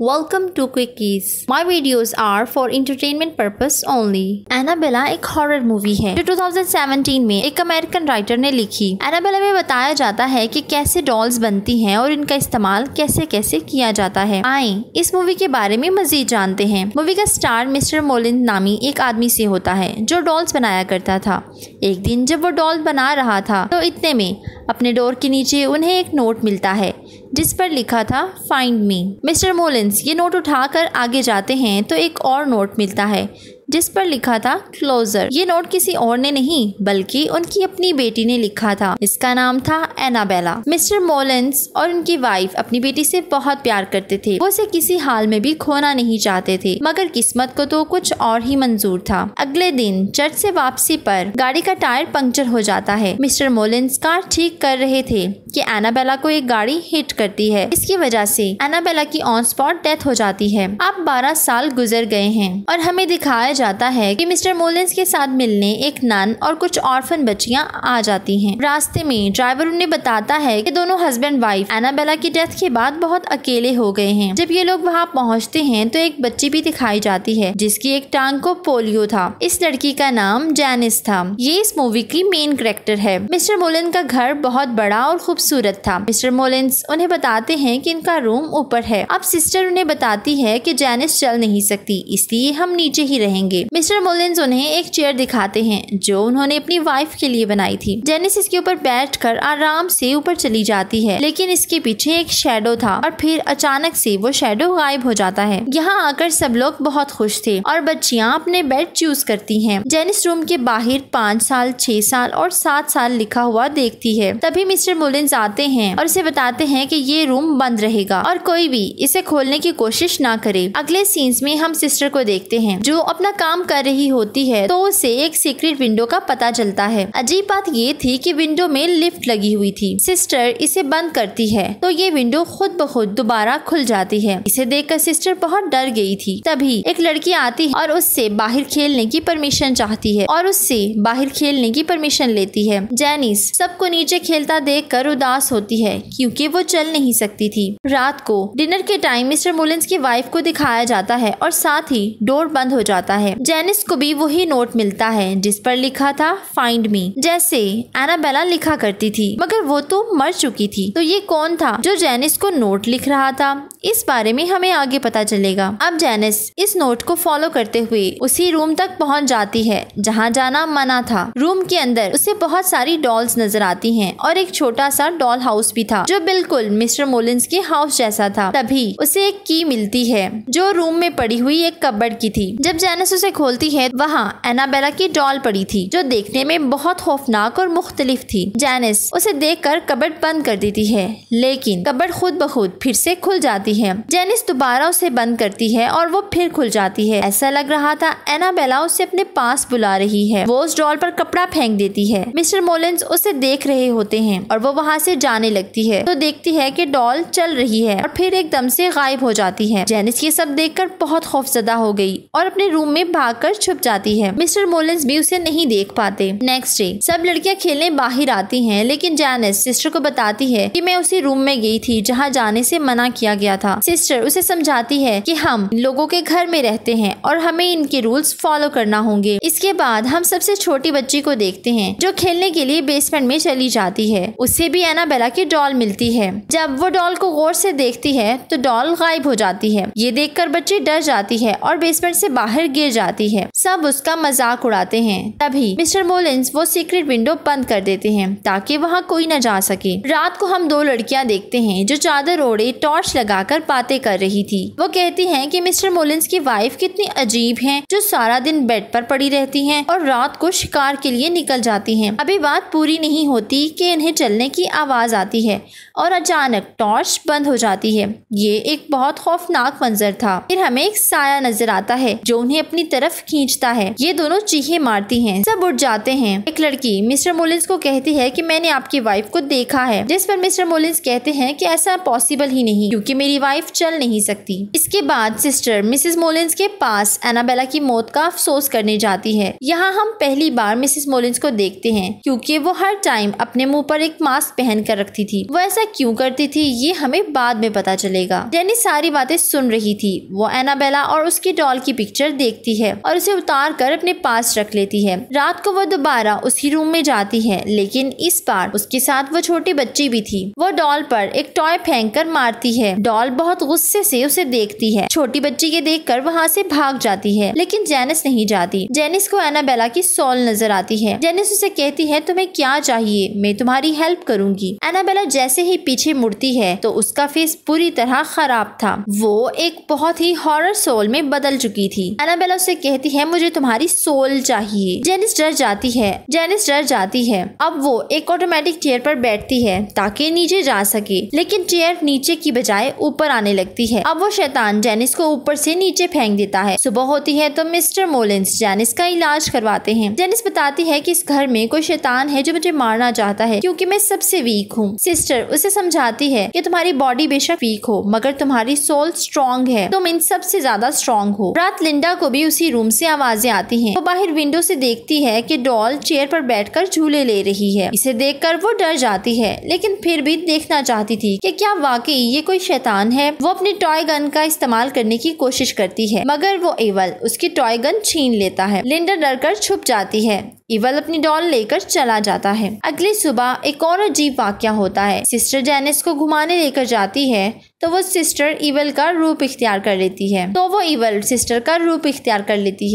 Welcome to Quickies. My videos are for entertainment purpose only. Annabelle एक horror movie है जो 2017 में एक अमेरिकन राइटर ने लिखी। एनाबेला में बताया जाता है कि कैसे डॉल्स बनती हैं और इनका इस्तेमाल कैसे कैसे किया जाता है। आए इस मूवी के बारे में मजीद जानते हैं। मूवी का स्टार मिस्टर मोलिन नामी एक आदमी से होता है जो डॉल्स बनाया करता था। एक दिन जब वो डॉल बना रहा था तो इतने में अपने डोर के नीचे उन्हें एक नोट मिलता है जिस पर लिखा था फाइंड मी। मिस्टर मोलिन्स ये नोट उठाकर आगे जाते हैं तो एक और नोट मिलता है जिस पर लिखा था क्लोजर। ये नोट किसी और ने नहीं बल्कि उनकी अपनी बेटी ने लिखा था। इसका नाम था एनाबेला। मिस्टर मोलिन्स और उनकी वाइफ अपनी बेटी से बहुत प्यार करते थे। वो उसे किसी हाल में भी खोना नहीं चाहते थे, मगर किस्मत को तो कुछ और ही मंजूर था। अगले दिन चर्च से वापसी पर गाड़ी का टायर पंक्चर हो जाता है। मिस्टर मोलिन्स कार ठीक कर रहे थे कि एनाबेला को एक गाड़ी हिट करती है। इसकी वजह से एनाबेला की ऑन स्पॉट डेथ हो जाती है। अब 12 साल गुजर गए हैं और हमें दिखाया जाता है कि मिस्टर मोलिन्स के साथ मिलने एक नन और कुछ ऑर्फन बच्चियां आ जाती हैं। रास्ते में ड्राइवर उन्हें बताता है कि दोनों हस्बैंड वाइफ एनाबेला की डेथ के बाद बहुत अकेले हो गए हैं। जब ये लोग वहां पहुंचते हैं तो एक बच्ची भी दिखाई जाती है जिसकी एक टांग को पोलियो था। इस लड़की का नाम जैनिस था। ये इस मूवी की मेन कैरेक्टर है। मिस्टर मोलिन का घर बहुत बड़ा और खूबसूरत था। मिस्टर मोलिन्स उन्हें बताते हैं कि इनका रूम ऊपर है। अब सिस्टर उन्हें बताती है कि जैनिस चल नहीं सकती, इसलिए हम नीचे ही रहेंगे। मिस्टर मोलिन्स उन्हें एक चेयर दिखाते हैं जो उन्होंने अपनी वाइफ के लिए बनाई थी। जेनिस इसके ऊपर बैठकर आराम से ऊपर चली जाती है, लेकिन इसके पीछे एक शैडो था और फिर अचानक से वो शैडो गायब हो जाता है। यहाँ आकर सब लोग बहुत खुश थे और बच्चियां अपने बेड चूज करती हैं। जेनिस रूम के बाहर 5 साल, 6 साल और 7 साल लिखा हुआ देखती है। तभी मिस्टर मोलिन्स आते हैं और उसे बताते हैं कि ये रूम बंद रहेगा और कोई भी इसे खोलने की कोशिश ना करे। अगले सीन्स में हम सिस्टर को देखते हैं जो अपना काम कर रही होती है तो उसे एक सीक्रेट विंडो का पता चलता है। अजीब बात ये थी कि विंडो में लिफ्ट लगी हुई थी। सिस्टर इसे बंद करती है तो ये विंडो खुद ब खुद दोबारा खुल जाती है। इसे देखकर सिस्टर बहुत डर गई थी। तभी एक लड़की आती है और उससे बाहर खेलने की परमिशन चाहती है और उससे बाहर खेलने की परमिशन लेती है। जैनिस सबको नीचे खेलता देखकर उदास होती है क्योंकि वो चल नहीं सकती थी। रात को डिनर के टाइम मिस्टर मोलिन्स की वाइफ को दिखाया जाता है और साथ ही डोर बंद हो जाता है। जेनिस को भी वही नोट मिलता है जिस पर लिखा था फाइंड मी, जैसे एनाबेला लिखा करती थी, मगर वो तो मर चुकी थी। तो ये कौन था जो जेनिस को नोट लिख रहा था? इस बारे में हमें आगे पता चलेगा। अब जेनिस इस नोट को फॉलो करते हुए उसी रूम तक पहुंच जाती है जहां जाना मना था। रूम के अंदर उसे बहुत सारी डॉल्स नजर आती हैं और एक छोटा सा डॉल हाउस भी था जो बिल्कुल मिस्टर मोलिन्स के हाउस जैसा था। तभी उसे एक की मिलती है जो रूम में पड़ी हुई एक कबर्ड की थी। जब जेनिस उसे खोलती है वहाँ एनाबेला की डॉल पड़ी थी जो देखने में बहुत खौफनाक और मुख्तलिफ थी। जेनिस उसे देखकर कबर्ड बंद कर देती है, लेकिन कबर्ड खुद ब खुद फिर से खुल जाती है। जेनिस दोबारा उसे बंद करती है और वो फिर खुल जाती है। ऐसा लग रहा था एनाबेला उसे अपने पास बुला रही है। वो उस डॉल पर कपड़ा फेंक देती है। मिस्टर मोलिन्स उसे देख रहे होते हैं और वो वहाँ से जाने लगती है तो देखती है कि डॉल चल रही है और फिर एकदम से गायब हो जाती है। जेनिस ये सब देखकर बहुत खौफजदा हो गई और अपने रूम में भागकर छुप जाती है। मिस्टर मोलिन्स भी उसे नहीं देख पाते। नेक्स्ट डे सब लड़कियां खेलने बाहर आती हैं, लेकिन जेनिस सिस्टर को बताती है कि मैं उसी रूम में गई थी जहां जाने से मना किया गया था। सिस्टर उसे समझाती है कि हम लोगों के घर में रहते हैं और हमें इनके रूल्स फॉलो करना होंगे। इसके बाद हम सबसे छोटी बच्ची को देखते हैं जो खेलने के लिए बेसमेंट में चली जाती है। उससे भी एनाबेला की डॉल मिलती है। जब वो डॉल को गौर से देखती है तो डॉल गायब हो जाती है। ये देखकर बच्ची डर जाती है और बेसमेंट से बाहर गिर जाती है। सब उसका मजाक उड़ाते हैं। तभी मिस्टर मोलिन्स वो सीक्रेट विंडो बंद कर देते हैं ताकि वहाँ कोई न जा सके। रात को हम 2 लड़कियां देखते हैं जो चादर ओढ़े टॉर्च लगाकर बातें कर रही थी। वो कहती हैं कि मिस्टर मोलिन्स की वाइफ कितनी अजीब हैं जो सारा दिन बेड पर पड़ी रहती हैं और रात को शिकार के लिए निकल जाती हैं। अभी बात पूरी नहीं होती कि इन्हें चलने की आवाज आती है और अचानक टॉर्च बंद हो जाती है। ये एक बहुत खौफनाक मंजर था। फिर हमें एक साया नजर आता है जो उन्हें अपनी तरफ खींचता है। ये दोनों चीखें मारती हैं। सब उठ जाते हैं। एक लड़की मिस्टर मोलिन्स को कहती है कि मैंने आपकी वाइफ को देखा है, जिस पर मिस्टर मोलिन्स कहते हैं कि ऐसा पॉसिबल ही नहीं क्योंकि मेरी वाइफ चल नहीं सकती। इसके बाद सिस्टर मिसेस मोलिन्स के पास एनाबेला की मौत का अफसोस करने जाती है। यहाँ हम पहली बार मिसेस मोलिन्स को देखते हैं क्योंकि वो हर टाइम अपने मुंह पर एक मास्क पहन कर रखती थी। वो ऐसा ऐसा क्यों करती थी ये हमें बाद में पता चलेगा। जेनिस सारी बातें सुन रही थी। वो एनाबेला और उसकी डॉल की पिक्चर देखती है और उसे उतार कर अपने पास रख लेती है। रात को वो दोबारा उसकी रूम में जाती है, लेकिन इस बार उसके साथ वो छोटी बच्ची भी थी। वो डॉल पर एक टॉय फेंक कर मारती है। डॉल बहुत गुस्से से उसे देखती है। छोटी बच्ची के देखकर वहाँ से भाग जाती है, लेकिन जेनिस नहीं जाती। जेनिस को एनाबेला की सोल नजर आती है। जेनिस उसे कहती है तुम्हें क्या चाहिए, मैं तुम्हारी हेल्प करूंगी। एनाबेला जैसे ही पीछे मुड़ती है तो उसका फेस पूरी तरह खराब था। वो एक बहुत ही हॉरर सोल में बदल चुकी थी। एनाबेला उसे कहती है मुझे तुम्हारी सोल चाहिए। जेनिस डर जाती है। अब वो एक ऑटोमेटिक चेयर पर बैठती है ताकि नीचे जा सके, लेकिन चेयर नीचे की बजाय ऊपर आने लगती है। अब वो शैतान जेनिस को ऊपर से नीचे फेंक देता है। सुबह होती है तो मिस्टर मोलिन्स जेनिस का इलाज करवाते हैं। जेनिस बताती है कि इस घर में कोई शैतान है जो मुझे मारना चाहता है क्योंकि मैं सबसे वीक हूँ। सिस्टर उसे समझाती है कि तुम्हारी बॉडी बेशक वीक हो मगर तुम्हारी सोल स्ट्रॉन्ग है, तुम इन सबसे ज्यादा स्ट्रॉन्ग हो। रात लिंडा को भी उसी रूम से आवाजें आती हैं। वो बाहर विंडो से देखती है कि डॉल चेयर पर बैठकर झूले ले रही है। इसे देखकर वो डर जाती है, लेकिन फिर भी देखना चाहती थी कि क्या वाकई ये कोई शैतान है। वो अपनी टॉय गन का इस्तेमाल करने की कोशिश करती है, मगर वो इवल उसकी टॉय गन छीन लेता है। लिंडा डरकर छुप जाती है। इवल अपनी डॉल लेकर चला जाता है। अगली सुबह एक और अजीब वाकया होता है। सिस्टर जेनिस को घुमाने लेकर जाती है तो वो सिस्टर इवल का रूप इख्तियार कर लेती है।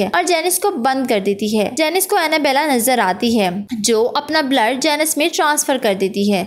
और जेनिस को बंद कर देती है। जेनिस को एनाबेला नजर आती है जो अपना ब्लड जेनिस में ट्रांसफर कर देती है,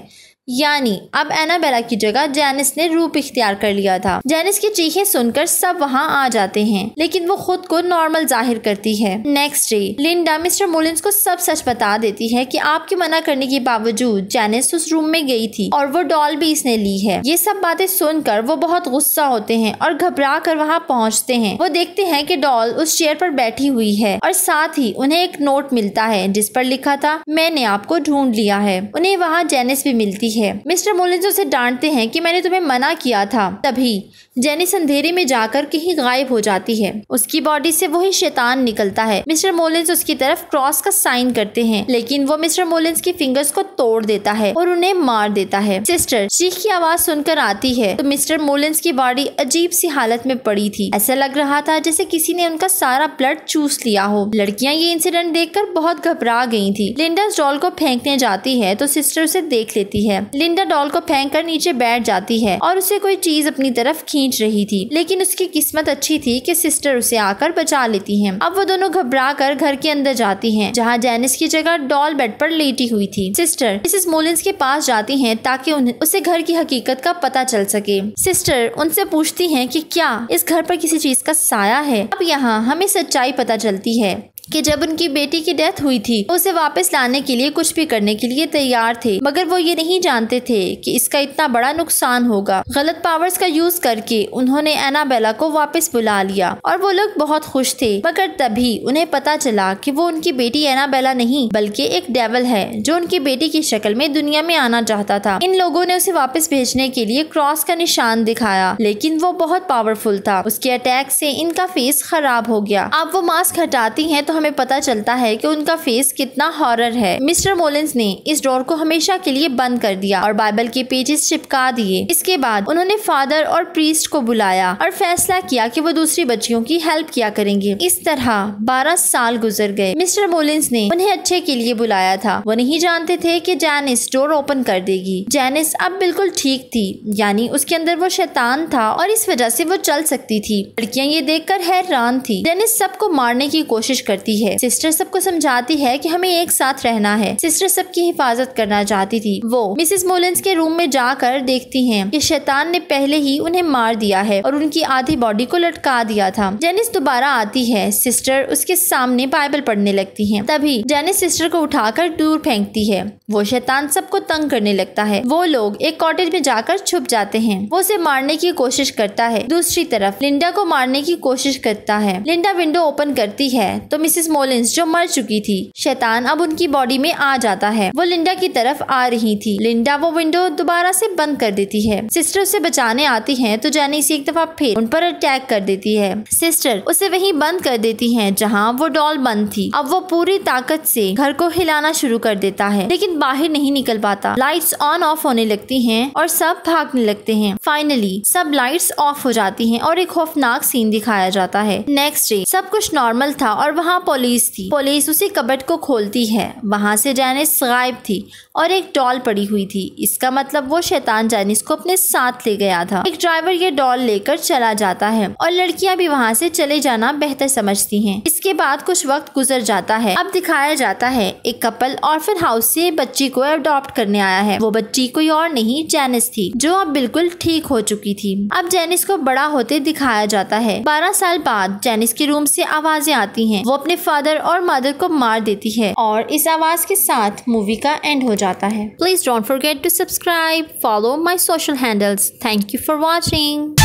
यानी अब एनाबेला की जगह जेनिस ने रूप इख्तियार कर लिया था। जेनिस की चीखें सुनकर सब वहां आ जाते हैं, लेकिन वो खुद को नॉर्मल जाहिर करती है। नेक्स्ट डे लिंडा मिस्टर मोलिन्स को सब सच बता देती है कि आपके मना करने के बावजूद जेनिस उस रूम में गई थी और वो डॉल भी इसने ली है। ये सब बातें सुनकर वो बहुत गुस्सा होते हैं और घबरा कर वहाँ पहुँचते हैं। वो देखते हैं कि डॉल उस चेयर पर बैठी हुई है और साथ ही उन्हें एक नोट मिलता है जिस पर लिखा था मैंने आपको ढूंढ लिया है। उन्हें वहाँ जेनिस भी मिलती है। मिस्टर मोलिन्स उसे डांटते हैं कि मैंने तुम्हें मना किया था। तभी जेनिस अंधेरे में जाकर कहीं गायब हो जाती है। उसकी बॉडी से वही शैतान निकलता है। मिस्टर मोलिन्स उसकी तरफ क्रॉस का साइन करते हैं, लेकिन वो मिस्टर मोलिन्स की फिंगर्स को तोड़ देता है और उन्हें मार देता है। सिस्टर चीख की आवाज सुनकर आती है तो मिस्टर मोलिन्स की बॉडी अजीब सी हालत में पड़ी थी। ऐसा लग रहा था जैसे किसी ने उनका सारा ब्लड चूस लिया हो। लड़कियां ये इंसिडेंट देखकर बहुत घबरा गई थी। लिंडा डॉल को फेंकने जाती है तो सिस्टर उसे देख लेती है। लिंडा डॉल को फेंक कर नीचे बैठ जाती है और उसे कोई चीज अपनी तरफ खींच रही थी, लेकिन उसकी किस्मत अच्छी थी कि सिस्टर उसे आकर बचा लेती हैं। अब वो दोनों घबरा कर घर के अंदर जाती हैं, जहां जेनिस की जगह डॉल बेड पर लेटी हुई थी। सिस्टर मिसेस मोलिन्स के पास जाती हैं ताकि उसे घर की हकीकत का पता चल सके। सिस्टर उनसे पूछती हैं कि क्या इस घर पर किसी चीज का साया है। अब यहाँ हमें सच्चाई पता चलती है कि जब उनकी बेटी की डेथ हुई थी उसे वापस लाने के लिए कुछ भी करने के लिए तैयार थे, मगर वो ये नहीं जानते थे कि इसका इतना बड़ा नुकसान होगा। गलत पावर्स का यूज करके उन्होंने एनाबेला को वापस बुला लिया और वो लोग बहुत खुश थे, मगर तभी उन्हें पता चला कि वो उनकी बेटी एनाबेला नहीं बल्कि एक डेविल है जो उनकी बेटी की शक्ल में दुनिया में आना चाहता था। इन लोगों ने उसे वापस भेजने के लिए क्रॉस का निशान दिखाया, लेकिन वो बहुत पावरफुल था। उसके अटैक से इनका फेस खराब हो गया। अब वो मास्क हटाती हैं तो हमें पता चलता है कि उनका फेस कितना हॉरर है। मिस्टर मोलिन्स ने इस डोर को हमेशा के लिए बंद कर दिया और बाइबल के पेजेस चिपका दिए। इसके बाद उन्होंने फादर और प्रीस्ट को बुलाया और फैसला किया कि वो दूसरी बच्चियों की हेल्प किया करेंगे। इस तरह 12 साल गुजर गए। मिस्टर मोलिन्स ने उन्हें अच्छे के लिए बुलाया था। वो नहीं जानते थे कि जेनिस डोर ओपन कर देगी। जेनिस अब बिल्कुल ठीक थी, यानी उसके अंदर वो शैतान था और इस वजह से वो चल सकती थी। लड़कियां ये देखकर हैरान थी। जेनिस सबको मारने की कोशिश करती है। सिस्टर सबको समझाती है कि हमें एक साथ रहना है। सिस्टर सबकी हिफाजत करना चाहती थी। वो मिसेस मोलिन्स के रूम में जाकर देखती हैं कि शैतान ने पहले ही उन्हें मार दिया है और उनकी आधी बॉडी को लटका दिया था। जेनिस दोबारा आती है। सिस्टर उसके सामने बाइबल पढ़ने लगती है। तभी जेनिस सिस्टर को उठाकर दूर फेंकती है। वो शैतान सबको तंग करने लगता है। वो लोग एक कॉटेज में जाकर छुप जाते हैं। वो उसे मारने की कोशिश करता है। दूसरी तरफ लिंडा को मारने की कोशिश करता है। लिंडा विंडो ओपन करती है तो मिसेस मोलिन्स जो मर चुकी थी। शैतान अब उनकी बॉडी में आ जाता है। वो लिंडा की तरफ आ रही थी। लिंडा वो विंडो दोबारा से बंद कर देती है। सिस्टर उसे बचाने आती है तो जैनिस एक दफा फिर उन पर अटैक कर देती है। सिस्टर उसे वहीं बंद कर देती है जहाँ वो डॉल बंद थी। अब वो पूरी ताकत से घर को हिलाना शुरू कर देता है लेकिन बाहर नहीं निकल पाता। लाइट्स ऑन ऑफ होने लगती हैं और सब भागने लगते हैं। फाइनली सब लाइट्स ऑफ हो जाती हैं और एक खौफनाक सीन दिखाया जाता है। नेक्स्ट डे सब कुछ नॉर्मल था और वहाँ पुलिस थी। पुलिस उसी कबर्ड को खोलती है। वहाँ से जैनिस गायब थी और एक डॉल पड़ी हुई थी। इसका मतलब वो शैतान जैनिस को अपने साथ ले गया था। एक ड्राइवर ये डॉल लेकर चला जाता है और लड़कियां भी वहाँ से चले जाना बेहतर समझती हैं। इसके बाद कुछ वक्त गुजर जाता है। अब दिखाया जाता है एक कपल ऑर्फन हाउस से बच्ची को अडॉप्ट करने आया है। वो बच्ची कोई और नहीं जैनिस थी जो अब बिल्कुल ठीक हो चुकी थी। अब जैनिस को बड़ा होते दिखाया जाता है। 12 साल बाद जैनिस के रूम से आवाजें आती हैं। वो अपने फादर और मदर को मार देती है और इस आवाज के साथ मूवी का एंड हो जाता है। Please don't forget to subscribe, follow my social handles. Thank you for watching.